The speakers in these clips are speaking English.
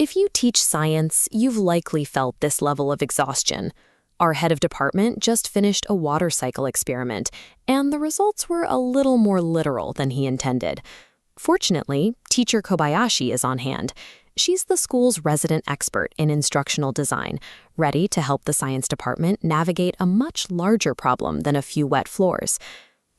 If you teach science, you've likely felt this level of exhaustion. Our head of department just finished a water cycle experiment, and the results were a little more literal than he intended. Fortunately, teacher Kobayashi is on hand. She's the school's resident expert in instructional design, ready to help the science department navigate a much larger problem than a few wet floors.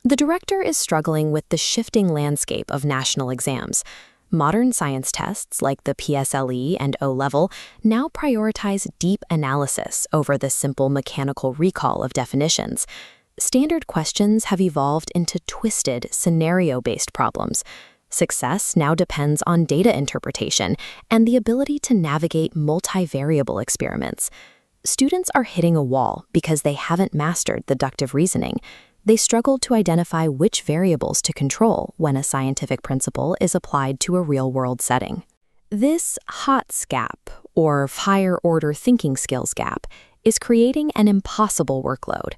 The director is struggling with the shifting landscape of national exams. Modern science tests like the PSLE and O-Level now prioritize deep analysis over the simple mechanical recall of definitions. Standard questions have evolved into twisted, scenario-based problems. Success now depends on data interpretation and the ability to navigate multivariable experiments. Students are hitting a wall because they haven't mastered deductive reasoning. They struggle to identify which variables to control when a scientific principle is applied to a real-world setting. This HOTS gap, or higher-order thinking skills gap, is creating an impossible workload.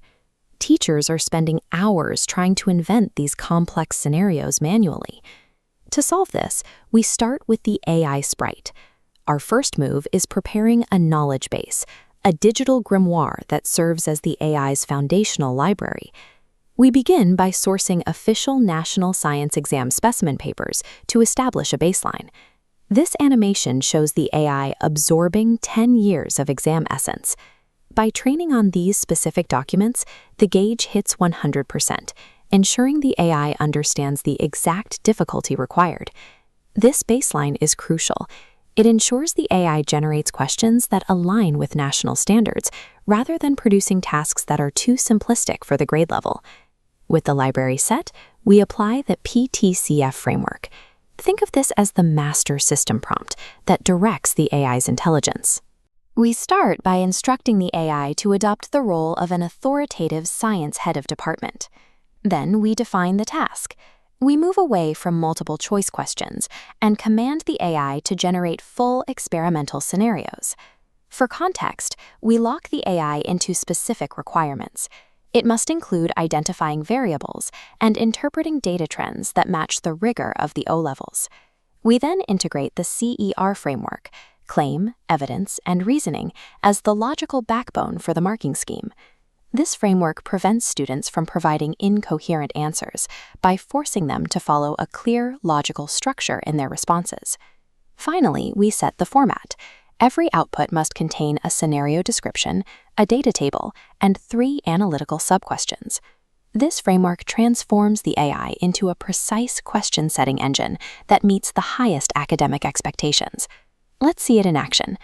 Teachers are spending hours trying to invent these complex scenarios manually. To solve this, we start with the AI sprite. Our first move is preparing a knowledge base, a digital grimoire that serves as the AI's foundational library. We begin by sourcing official national science exam specimen papers to establish a baseline. This animation shows the AI absorbing 10 years of exam essence. By training on these specific documents, the gauge hits 100%, ensuring the AI understands the exact difficulty required. This baseline is crucial. It ensures the AI generates questions that align with national standards, rather than producing tasks that are too simplistic for the grade level. With the library set, we apply the PTCF framework. Think of this as the master system prompt that directs the AI's intelligence. We start by instructing the AI to adopt the role of an authoritative science head of department. Then we define the task. We move away from multiple choice questions and command the AI to generate full experimental scenarios. For context, we lock the AI into specific requirements. It must include identifying variables and interpreting data trends that match the rigor of the O-Levels. We then integrate the CER framework, claim, evidence, and reasoning, as the logical backbone for the marking scheme. This framework prevents students from providing incoherent answers by forcing them to follow a clear, logical structure in their responses. Finally, we set the format. Every output must contain a scenario description, a data table, and 3 analytical sub-questions. This framework transforms the AI into a precise question-setting engine that meets the highest academic expectations. Let's see it in action.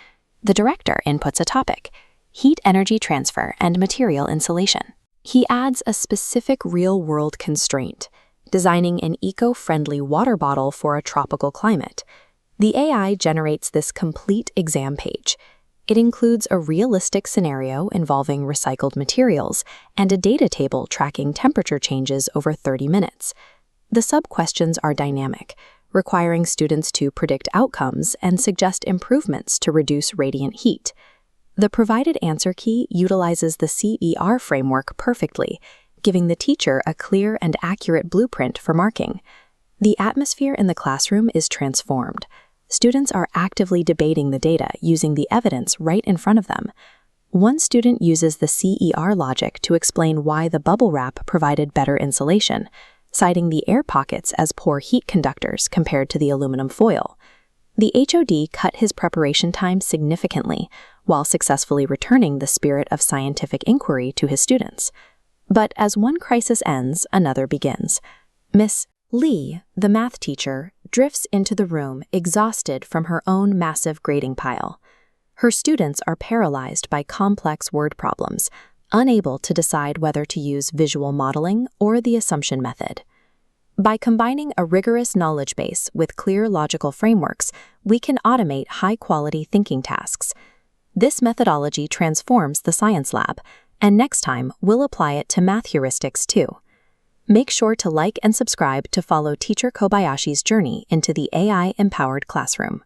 The director inputs a topic: heat energy transfer and material insulation. He adds a specific real-world constraint: designing an eco-friendly water bottle for a tropical climate. The AI generates this complete exam page. It includes a realistic scenario involving recycled materials and a data table tracking temperature changes over 30 minutes. The sub-questions are dynamic, requiring students to predict outcomes and suggest improvements to reduce radiant heat. The provided answer key utilizes the CER framework perfectly, giving the teacher a clear and accurate blueprint for marking. The atmosphere in the classroom is transformed. Students are actively debating the data using the evidence right in front of them. One student uses the CER logic to explain why the bubble wrap provided better insulation, citing the air pockets as poor heat conductors compared to the aluminum foil. The HOD cut his preparation time significantly, while successfully returning the spirit of scientific inquiry to his students. But as one crisis ends, another begins. Miss Lee, the math teacher, drifts into the room exhausted from her own massive grading pile. Her students are paralyzed by complex word problems, unable to decide whether to use visual modeling or the assumption method. By combining a rigorous knowledge base with clear logical frameworks, we can automate high-quality thinking tasks. This methodology transforms the science lab, and next time we'll apply it to math heuristics too. Make sure to like and subscribe to follow Teacher Kobayashi's journey into the AI-empowered classroom.